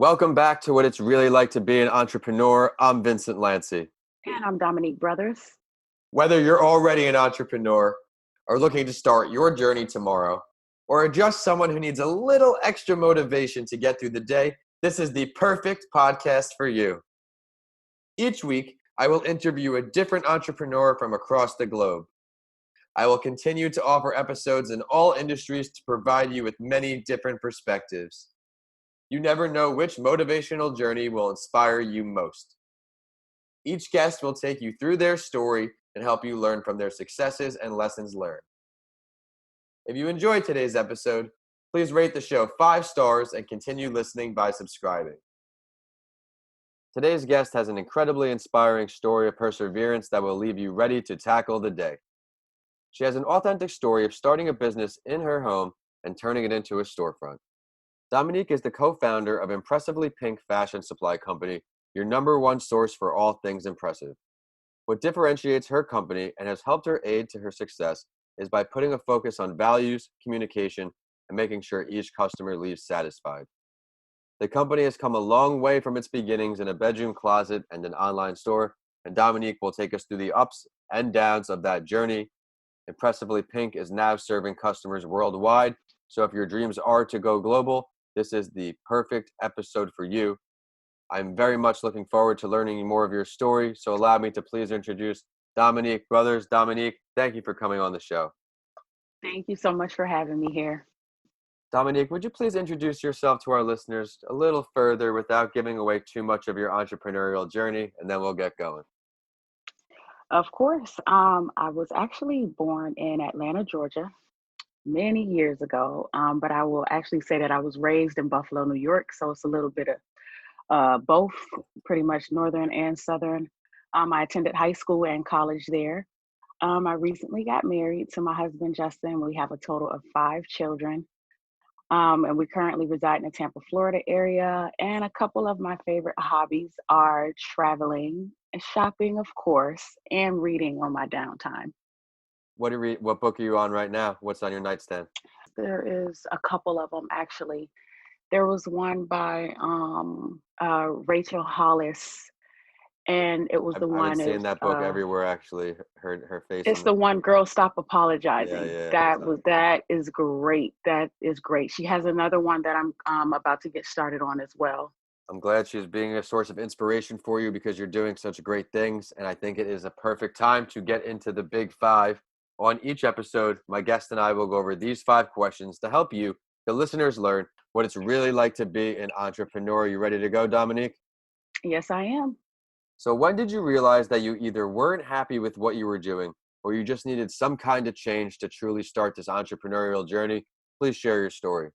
Welcome back to What It's Really Like to Be an Entrepreneur. I'm Vincent Lanci. And I'm Dominique Brothers. Whether you're already an entrepreneur or looking to start your journey tomorrow, or are just someone who needs a little extra motivation to get through the day, this is the perfect podcast for you. Each week, I will interview a different entrepreneur from across the globe. I will continue to offer episodes in all industries to provide you with many different perspectives. You never know which motivational journey will inspire you most. Each guest will take you through their story and help you learn from their successes and lessons learned. If you enjoyed today's episode, please rate the show 5 stars and continue listening by subscribing. Today's guest has an incredibly inspiring story of perseverance that will leave you ready to tackle the day. She has an authentic story of starting a business in her home and turning it into a storefront. Dominique is the co-founder of Impressively Pink Fashion Supply Company, your number one source for all things impressive. What differentiates her company and has helped her aid to her success is by putting a focus on values, communication, and making sure each customer leaves satisfied. The company has come a long way from its beginnings in a bedroom closet and an online store, and Dominique will take us through the ups and downs of that journey. Impressively Pink is now serving customers worldwide, so if your dreams are to go global, this is the perfect episode for you. I'm very much looking forward to learning more of your story, so allow me to please introduce Dominique Brothers. Dominique, thank you for coming on the show. Thank you so much for having me here. Dominique, would you please introduce yourself to our listeners a little further without giving away too much of your entrepreneurial journey, and then we'll get going. Of course. I was actually born in Atlanta, Georgia, many years ago, but I will actually say that I was raised in Buffalo, New York, so it's a little bit of both, pretty much northern and southern. I attended high school and college there. I recently got married to my husband, Justin. We have a total of 5 children, and we currently reside in the Tampa, Florida area. And a couple of my favorite hobbies are traveling, shopping, of course, and reading on my downtime. What book are you on right now? What's on your nightstand? There is a couple of them, actually. There was one by Rachel Hollis, and it was the one. I've been seeing that book everywhere. Actually, her face. It's the one, Girl Stop Apologizing. Yeah. That is great. That is great. She has another one that I'm about to get started on as well. I'm glad she's being a source of inspiration for you because you're doing such great things, and I think it is a perfect time to get into the big 5. On each episode, my guest and I will go over these 5 questions to help you, the listeners, learn what it's really like to be an entrepreneur. You ready to go, Dominique? Yes, I am. So when did you realize that you either weren't happy with what you were doing or you just needed some kind of change to truly start this entrepreneurial journey? Please share your story.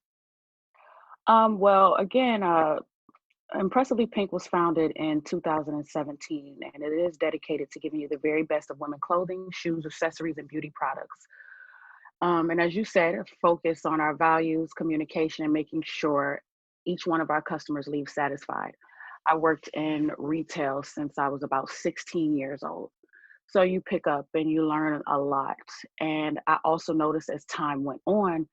Well, again, Impressively Pink was founded in 2017, and it is dedicated to giving you the very best of women clothing, shoes, accessories, and beauty products. And as you said, focus on our values, communication, and making sure each one of our customers leaves satisfied. I worked in retail since I was about 16 years old. So you pick up and you learn a lot. And I also noticed as time went on,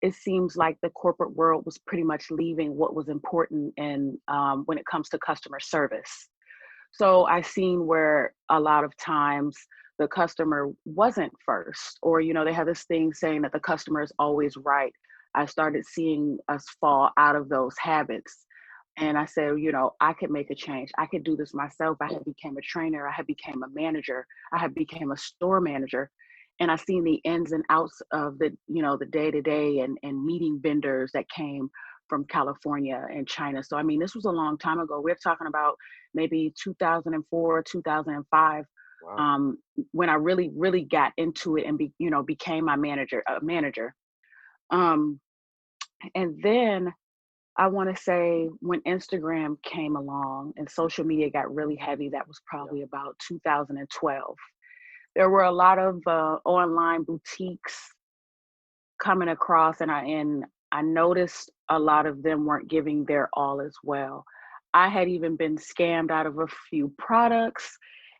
it seems like the corporate world was pretty much leaving what was important in when it comes to customer service. So I seen where a lot of times the customer wasn't first, or, they have this thing saying that the customer is always right. I started seeing us fall out of those habits. And I said, I could make a change. I could do this myself. I had became a trainer. I had became a manager. I had became a store manager. And I seen the ins and outs of the day-to-day and meeting vendors that came from California and China. So, this was a long time ago. We're talking about maybe 2004, 2005, Wow. when I really, really got into it and became my manager. And then I want to say when Instagram came along and social media got really heavy, that was probably about 2012. There were a lot of online boutiques coming across, and I noticed a lot of them weren't giving their all as well. I had even been scammed out of a few products,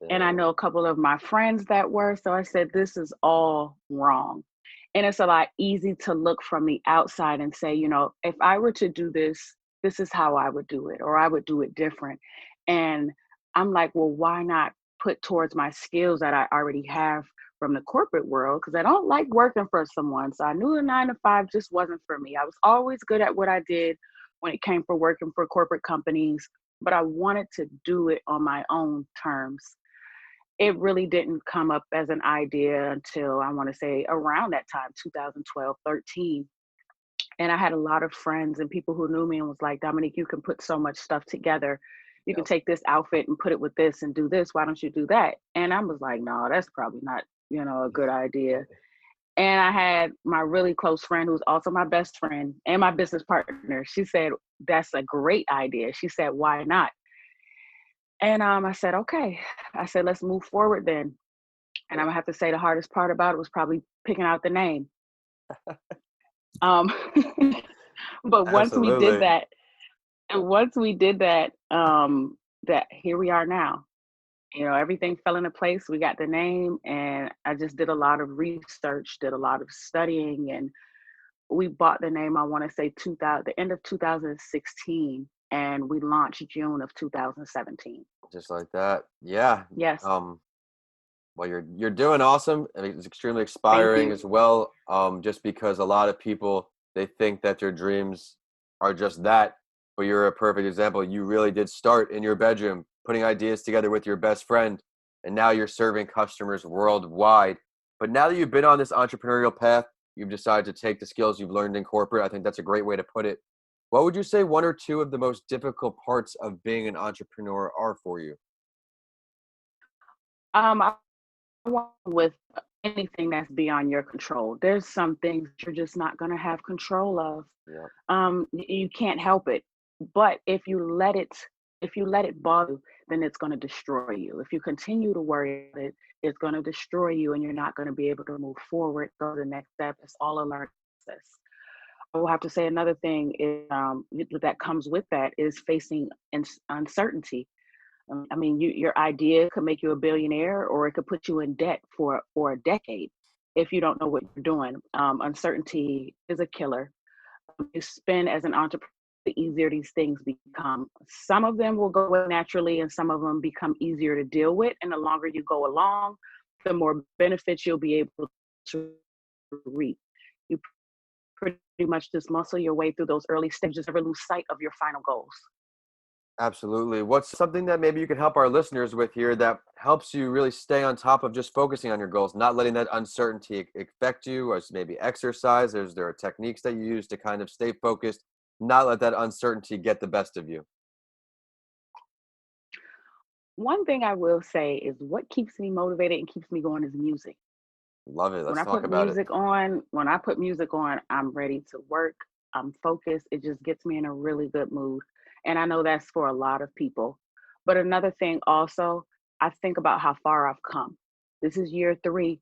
and I know a couple of my friends that were. So I said, this is all wrong. And it's a lot easy to look from the outside and say, if I were to do this this is how I would do it, or I would do it different. And I'm like, well, why not put towards my skills that I already have from the corporate world? Because I don't like working for someone. So I knew the 9 to 5 just wasn't for me. I was always good at what I did when it came for working for corporate companies, but I wanted to do it on my own terms. It really didn't come up as an idea until I want to say around that time, 2012, 13. And I had a lot of friends and people who knew me and was like, Dominique, you can put so much stuff together. You can Yep. take this outfit and put it with this and do this. Why don't you do that? And I was like, no, that's probably not, a good idea. And I had my really close friend, who's also my best friend and my business partner. She said, that's a great idea. She said, why not? And I said, okay. I said, let's move forward then. And I'm gonna have to say the hardest part about it was probably picking out the name. Um, but Absolutely. once we did that, that here we are now. Everything fell into place. We got the name, and I just did a lot of research, did a lot of studying, and we bought the name. I want to say the end of 2016, and we launched June of 2017. Just like that. Yeah. Yes, Um, well, you're doing awesome. I mean, it's extremely thank inspiring you. as well. Just because a lot of people, they think that their dreams are just that, but you're a perfect example. You really did start in your bedroom, putting ideas together with your best friend, and now you're serving customers worldwide. But now that you've been on this entrepreneurial path, you've decided to take the skills you've learned in corporate. I think that's a great way to put it. What would you say one or two of the most difficult parts of being an entrepreneur are for you? I want with anything that's beyond your control. There's some things you're just not going to have control of. Yeah, You can't help it. But if you let it bother you, then it's going to destroy you. If you continue to worry about it, it's going to destroy you, and you're not going to be able to move forward, go to the next step. It's all a learning process. I will have to say another thing is that comes with that is facing uncertainty. I mean, your idea could make you a billionaire, or it could put you in debt for a decade if you don't know what you're doing. Uncertainty is a killer. You spend as an entrepreneur, the easier these things become. Some of them will go away naturally, and some of them become easier to deal with. And the longer you go along, the more benefits you'll be able to reap. You pretty much just muscle your way through those early stages, never lose sight of your final goals. absolutely. What's something that maybe you could help our listeners with here that helps you really stay on top of just focusing on your goals, not letting that uncertainty affect you, or maybe exercise? Is there techniques that you use to kind of stay focused, not let that uncertainty get the best of you? One thing I will say is what keeps me motivated and keeps me going is music. Love it. When Let's I talk put about it. music on, when I put music on, I'm ready to work. I'm focused. It just gets me in a really good mood. And I know that's for a lot of people. But another thing also, I think about how far I've come. This is year 3.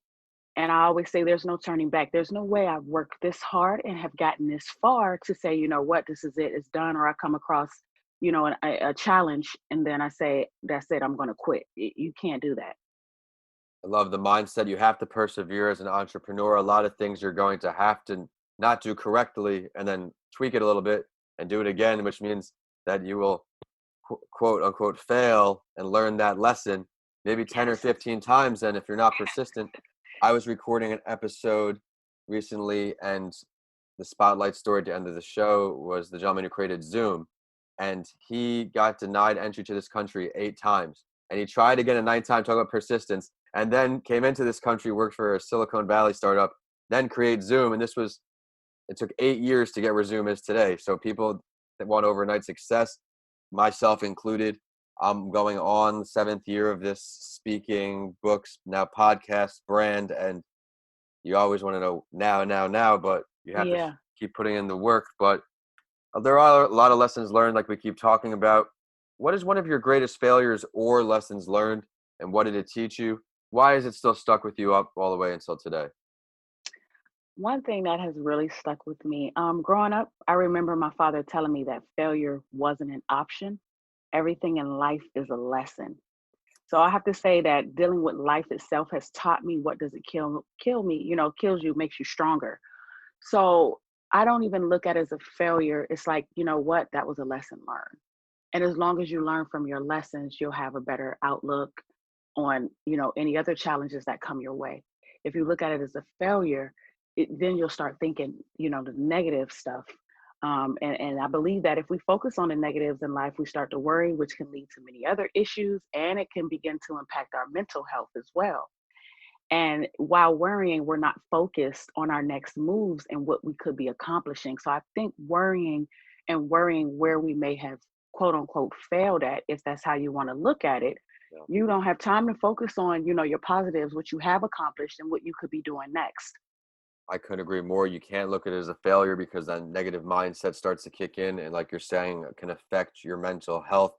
And I always say there's no turning back. There's no way I've worked this hard and have gotten this far to say, you know what, this is it, it's done. Or I come across, a challenge, and then I say, that's it, I'm going to quit. You can't do that. I love the mindset. You have to persevere as an entrepreneur. A lot of things you're going to have to not do correctly and then tweak it a little bit and do it again, which means that you will quote unquote fail and learn that lesson maybe 10 or Yes. 15 times. And if you're not persistent, I was recording an episode recently, and the spotlight story at the end of the show was the gentleman who created Zoom, and he got denied entry to this country 8 times, and he tried again a ninth time, talking about persistence, and then came into this country, worked for a Silicon Valley startup, then create Zoom. And it took 8 years to get where Zoom is today. So people that want overnight success, myself included, I'm going on the 7th year of this speaking, books, now podcast, brand, and you always want to know now, but you have to Yeah. keep putting in the work. But there are a lot of lessons learned, like we keep talking about. What is one of your greatest failures or lessons learned, and what did it teach you? Why is it still stuck with you up all the way until today? One thing that has really stuck with me, growing up, I remember my father telling me that failure wasn't an option. Everything in life is a lesson. So I have to say that dealing with life itself has taught me what does it kill me, kills you, makes you stronger. So I don't even look at it as a failure. It's like, you know what, that was a lesson learned. And as long as you learn from your lessons, you'll have a better outlook on, any other challenges that come your way. If you look at it as a failure, then you'll start thinking, the negative stuff. And I believe that if we focus on the negatives in life, we start to worry, which can lead to many other issues, and it can begin to impact our mental health as well. And while worrying, we're not focused on our next moves and what we could be accomplishing. So I think worrying where we may have quote unquote failed at, if that's how you want to look at it, Yeah. you don't have time to focus on, your positives, what you have accomplished and what you could be doing next. I couldn't agree more. You can't look at it as a failure because then negative mindset starts to kick in, and like you're saying, it can affect your mental health.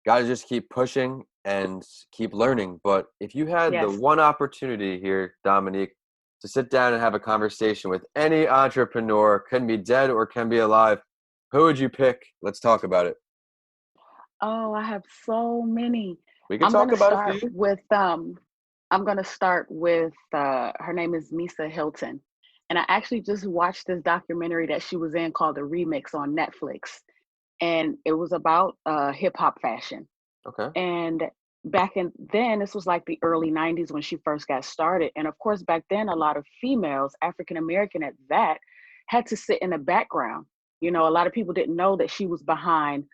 Got to just keep pushing and keep learning. But if you had the Yes. one opportunity here, Dominique, to sit down and have a conversation with any entrepreneur, can be dead or can be alive, who would you pick? Let's talk about it. Oh, I have so many. We can I'm talk gonna about a start few. with her name is Misa Hilton. And I actually just watched this documentary that she was in called The Remix on Netflix. And it was about hip hop fashion. Okay. And back in then, this was like the early 90s when she first got started. And of course, back then, a lot of females, African American at that, had to sit in the background. A lot of people didn't know that she was behind,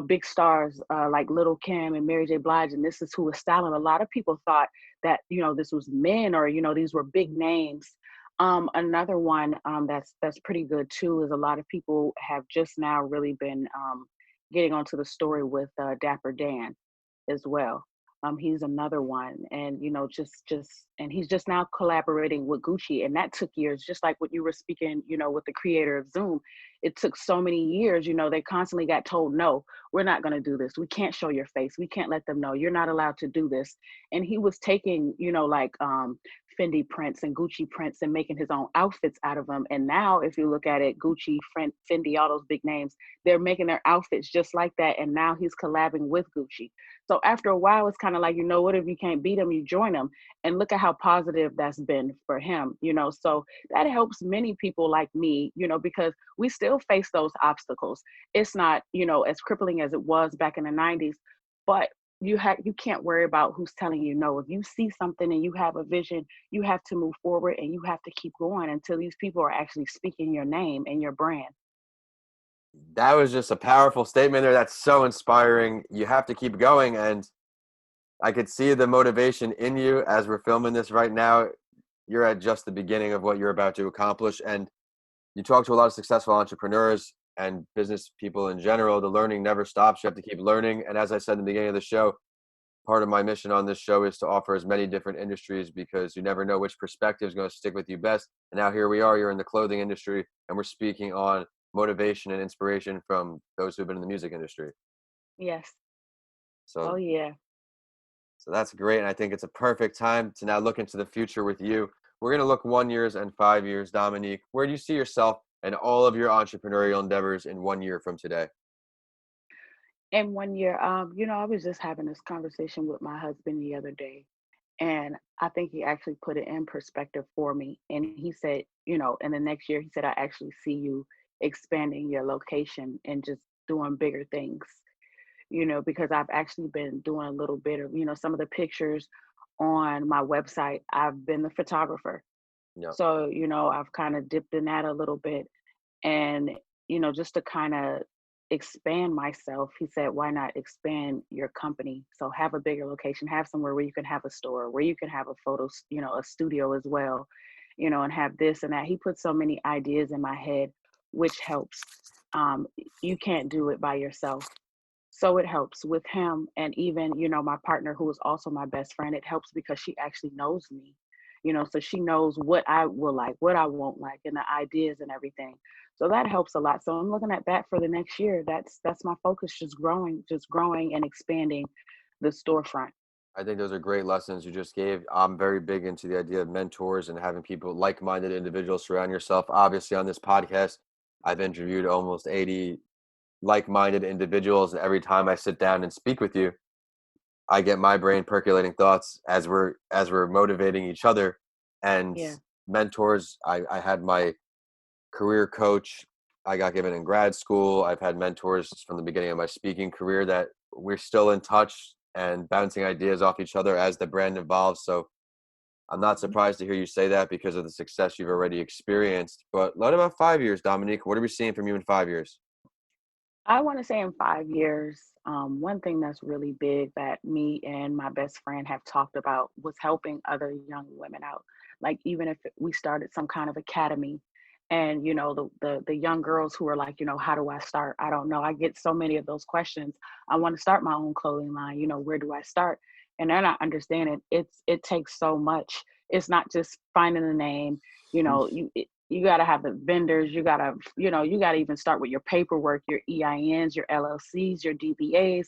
big stars like Little Kim and Mary J. Blige, and this is who was styling. A lot of people thought that, this was men or, these were big names. Another one that's pretty good too is a lot of people have just now really been getting onto the story with Dapper Dan as well. He's another one, and and he's just now collaborating with Gucci, and that took years. Just like what you were speaking, with the creator of Zoom, it took so many years. They constantly got told, "No, we're not going to do this. We can't show your face. We can't let them know. You're not allowed to do this." And he was taking, like Fendi prints and Gucci prints and making his own outfits out of them. And now, if you look at it, Gucci, Fendi, all those big names, they're making their outfits just like that. And now he's collabing with Gucci. So after a while, it's kind of like, what if you can't beat them, you join them. And look at how positive that's been for him, So that helps many people like me, because we still face those obstacles. It's not, as crippling as it was back in the 90s, but you can't worry about who's telling you no. If you see something and you have a vision, you have to move forward and you have to keep going until these people are actually speaking your name and your brand. That was just a powerful statement there. That's so inspiring. You have to keep going. And I could see the motivation in you as we're filming this right now. You're at just the beginning of what you're about to accomplish. And you talk to a lot of successful entrepreneurs and business people in general. The learning never stops. You have to keep learning. And as I said in the beginning of the show, part of my mission on this show is to offer as many different industries because you never know which perspective is going to stick with you best. And now here we are, you're in the clothing industry, and we're speaking on motivation and inspiration from those who've been in the music industry. Yes. Oh So, yeah. so that's great. And I think it's a perfect time to now look into the future with you. We're going to look 1 year and 5 years, Dominique. Where do you see yourself and all of your entrepreneurial endeavors in 1 year from today? In 1 year, I was just having this conversation with my husband the other day, and I think he actually put it in perspective for me. And he said, in the next year, he said, I actually see you expanding your location and just doing bigger things, because I've actually been doing a little bit of, some of the pictures on my website. I've been the photographer. No. So, I've kind of dipped in that a little bit. And, just to kind of expand myself, he said, why not expand your company? So have a bigger location, have somewhere where you can have a store, where you can have a a studio as well, and have this and that. He put so many ideas in my head, which helps. You can't do it by yourself. So it helps with him. And even, my partner, who is also my best friend, it helps because she actually knows me, so she knows what I will like, what I won't like, and the ideas and everything. So that helps a lot. So I'm looking at that for the next year. That's my focus, just growing and expanding the storefront. I think those are great lessons you just gave. I'm very big into the idea of mentors and having people, like-minded individuals, surround yourself. Obviously, on this podcast, I've interviewed almost 80 like-minded individuals, and every time I sit down and speak with you, I get my brain percolating thoughts as we're motivating each other. And Yeah. mentors, I had my career coach I got given in grad school. I've had mentors from the beginning of my speaking career that we're still in touch and bouncing ideas off each other as the brand evolves. So I'm not Mhm. surprised to hear you say that because of the success you've already experienced. But what about 5 years, Dominique? What are we seeing from you in 5 years? I want to say in 5 years, one thing that's really big that me and my best friend have talked about was helping other young women out. Like even if we started some kind of academy, and the young girls who are like, how do I start? I don't know. I get so many of those questions. I want to start my own clothing line. Where do I start? And they're not understanding. It takes so much. It's not just finding a name. Mm. You got to have the vendors. You got to even start with your paperwork, your EINs, your LLCs, your DBAs.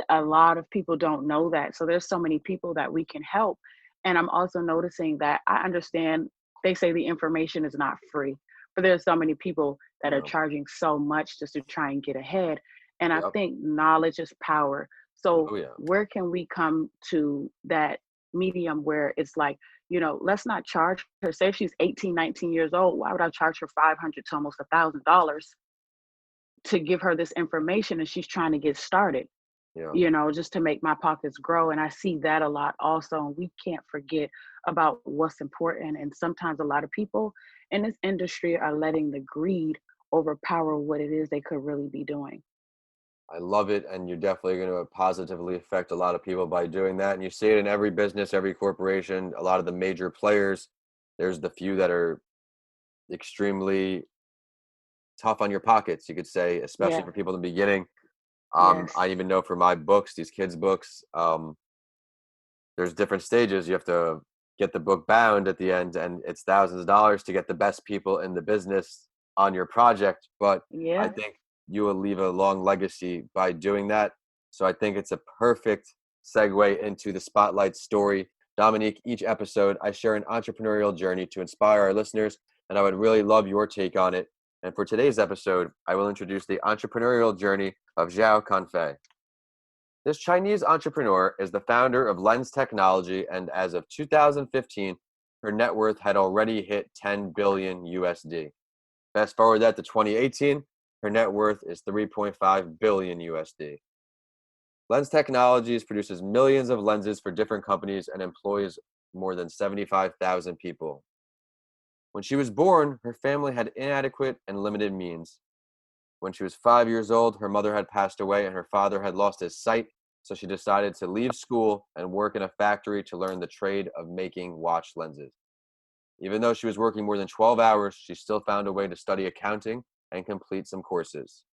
A lot of people don't know that. So there's so many people that we can help. And I'm also noticing that I understand they say the information is not free, but there's so many people that are Yeah. charging so much just to try and get ahead. And I Yep. think knowledge is power. So Oh yeah. where can we come to that medium where it's like, let's not charge her. Say if she's 18, 19 years old, why would I charge her 500 to almost $1,000 to give her this information and she's trying to get started, Yeah. just to make my pockets grow. And I see that a lot also. And we can't forget about what's important. And sometimes a lot of people in this industry are letting the greed overpower what it is they could really be doing. I love it. And you're definitely going to positively affect a lot of people by doing that. And you see it in every business, every corporation, a lot of the major players. There's the few that are extremely tough on your pockets, you could say, especially Yeah. for people in the beginning. Yes. I even know for my books, these kids' books, there's different stages. You have to get the book bound at the end, and it's thousands of dollars to get the best people in the business on your project. But I Yeah. think you will leave a long legacy by doing that. So I think it's a perfect segue into the spotlight story. Dominique, each episode, I share an entrepreneurial journey to inspire our listeners, and I would really love your take on it. And for today's episode, I will introduce the entrepreneurial journey of Zhao Canfei. This Chinese entrepreneur is the founder of Lens Technology, and as of 2015, her net worth had already hit 10 billion USD. Fast forward that to 2018, her net worth is 3.5 billion USD. Lens Technologies produces millions of lenses for different companies and employs more than 75,000 people. When she was born, her family had inadequate and limited means. When she was 5 years old, her mother had passed away and her father had lost his sight, so she decided to leave school and work in a factory to learn the trade of making watch lenses. Even though she was working more than 12 hours, she still found a way to study accounting and complete some courses.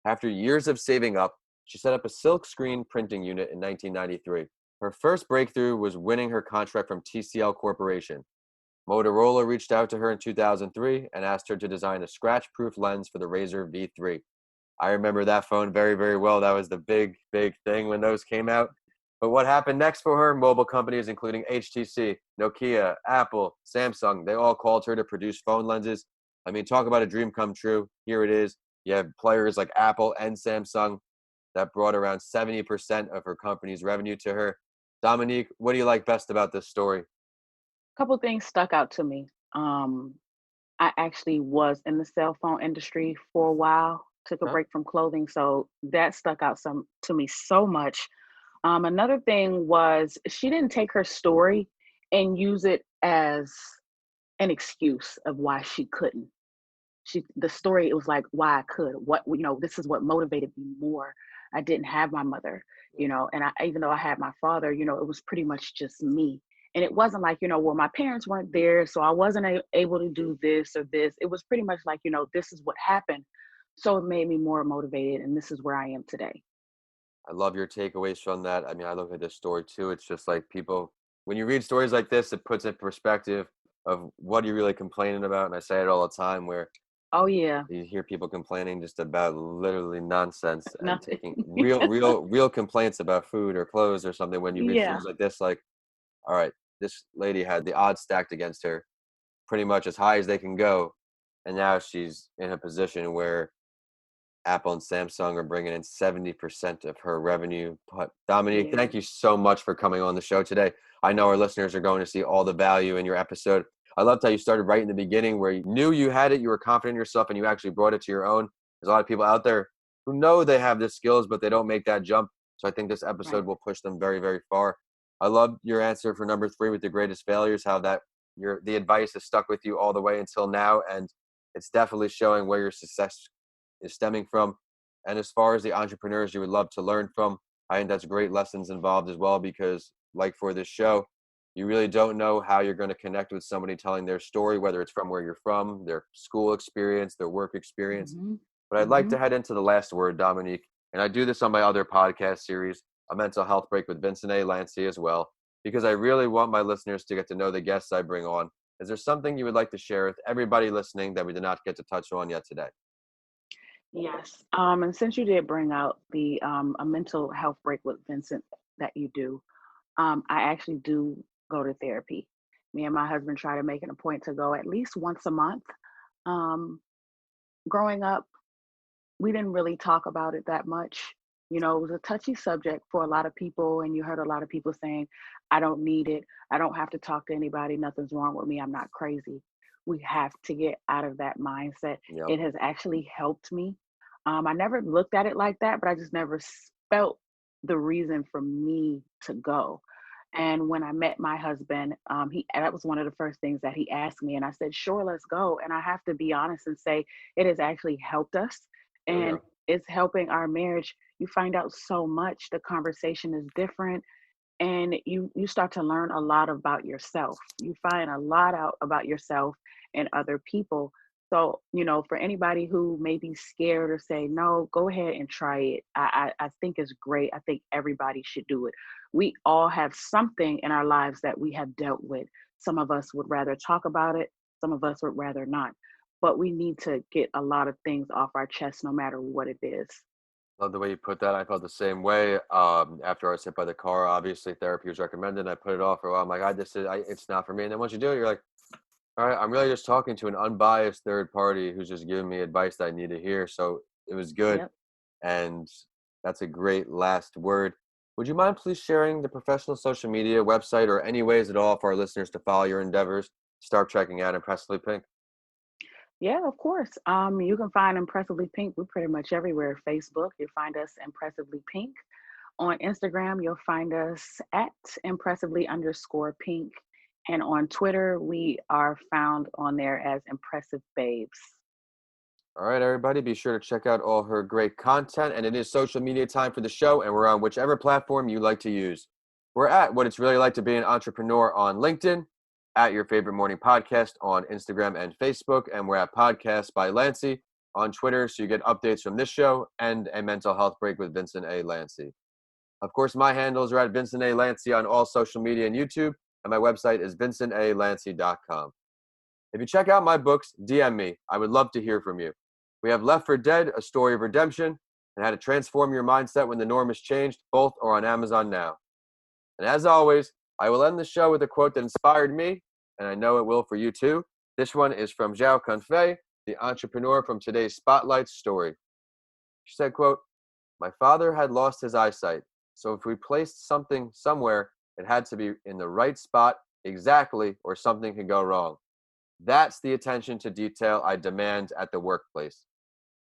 After years of saving up, she set up a silk screen printing unit in 1993. Her first breakthrough was winning her contract from TCL Corporation. Motorola reached out to her in 2003 and asked her to design a scratch-proof lens for the Razr V3. I remember that phone very, very well. That was the big, big thing when those came out. But what happened next for her? Mobile companies, including HTC, Nokia, Apple, Samsung, they all called her to produce phone lenses. I mean, talk about a dream come true. Here it is. You have players like Apple and Samsung that brought around 70% of her company's revenue to her. Dominique, what do you like best about this story? Couple things stuck out to me. I actually was in the cell phone industry for a while, took a Huh? break from clothing. So that stuck out some to me so much. Another thing was she didn't take her story and use it as an excuse of why she couldn't. The story, it was like why I could. This is what motivated me more. I didn't have my mother, and I, even though I had my father, it was pretty much just me. And it wasn't like, well, my parents weren't there, so I wasn't able to do this or this. It was pretty much like, this is what happened. So it made me more motivated, and this is where I am today. I love your takeaways from that. I mean, I look at this story too. It's just like people, when you read stories like this, it puts in perspective of what are you really complaining about. And I say it all the time where Oh yeah. you hear people complaining just about literally nonsense and Nothing. taking real complaints about food or clothes or something. When you read Yeah. stories like this, like, all right, this lady had the odds stacked against her pretty much as high as they can go. And now she's in a position where Apple and Samsung are bringing in 70% of her revenue. But Dominique, Yeah. thank you so much for coming on the show today. I know our listeners are going to see all the value in your episode. I loved how you started right in the beginning where you knew you had it, you were confident in yourself, and you actually brought it to your own. There's a lot of people out there who know they have the skills, but they don't make that jump. So I think this episode Right. will push them very, very far. I love your answer for number 3 with the greatest failures, how that the advice has stuck with you all the way until now, and it's definitely showing where your success is stemming from. And as far as the entrepreneurs you would love to learn from, I think that's great lessons involved as well, because like for this show, you really don't know how you're going to connect with somebody telling their story, whether it's from where you're from, their school experience, their work experience. Hmm. But I'd like Hmm. to head into the last word, Dominique. And I do this on my other podcast series, A Mental Health Break with Vincent A. Lanci as well, because I really want my listeners to get to know the guests I bring on. Is there something you would like to share with everybody listening that we did not get to touch on yet today? Yes. And since you did bring out the a mental health break with Vincent that you do, I actually do go to therapy. Me and my husband try to make it a point to go at least once a month. Um, Growing up, we didn't really talk about it that much. It was a touchy subject for a lot of people, and you heard a lot of people saying, I don't need it. I don't have to talk to anybody. Nothing's wrong with me. I'm not crazy. We have to get out of that mindset. Yep. It has actually helped me. I never looked at it like that, but I just never felt the reason for me to go. And when I met my husband, that was one of the first things that he asked me, and I said, "Sure, let's go." And I have to be honest and say, it has actually helped us, There we and go. it's helping our marriage. You find out so much. The conversation is different, and you start to learn a lot about yourself. You find a lot out about yourself and other people. So, for anybody who may be scared or say no, go ahead and try it. I think it's great. I think everybody should do it. We all have something in our lives that we have dealt with. Some of us would rather talk about it, some of us would rather not, but we need to get a lot of things off our chest no matter what it is. Love the way you put that. I felt the same way. After I was hit by the car, obviously therapy was recommended. I put it off for a while. I'm like, it's not for me. And then once you do it, you're like, all right, I'm really just talking to an unbiased third party who's just giving me advice that I need to hear. So it was good. Yep. And that's a great last word. Would you mind please sharing the professional social media website or any ways at all for our listeners to follow your endeavors? Start checking out Impressively Pink. Yeah, of course. You can find Impressively Pink. We're pretty much everywhere. Facebook, you'll find us Impressively Pink. On Instagram, you'll find us at impressively_pink. And on Twitter, we are found on there as Impressive Babes. All right, everybody, be sure to check out all her great content. And it is social media time for the show, and we're on whichever platform you like to use. We're at What It's Really Like to Be an Entrepreneur on LinkedIn, at Your Favorite Morning Podcast on Instagram and Facebook, and we're at Podcast by Lanci on Twitter, so you get updates from this show and a mental health break with Vincent A. Lanci. Of course, my handles are at Vincent A. Lanci on all social media and YouTube, and my website is vincentalanci.com. If you check out my books, DM me. I would love to hear from you. We have Left for Dead, A Story of Redemption, and How to Transform Your Mindset When the Norm is Changed. Both are on Amazon now. And as always, I will end the show with a quote that inspired me, and I know it will for you too. This one is from Zhao Kunfei, the entrepreneur from today's Spotlight story. She said, quote, "My father had lost his eyesight, so if we placed something somewhere, it had to be in the right spot exactly, or something could go wrong. That's the attention to detail I demand at the workplace."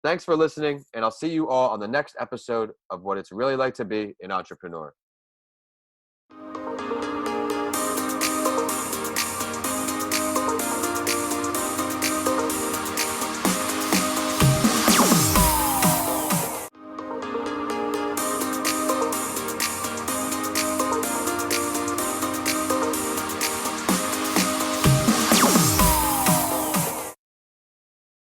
Thanks for listening, and I'll see you all on the next episode of What It's Really Like to Be an Entrepreneur.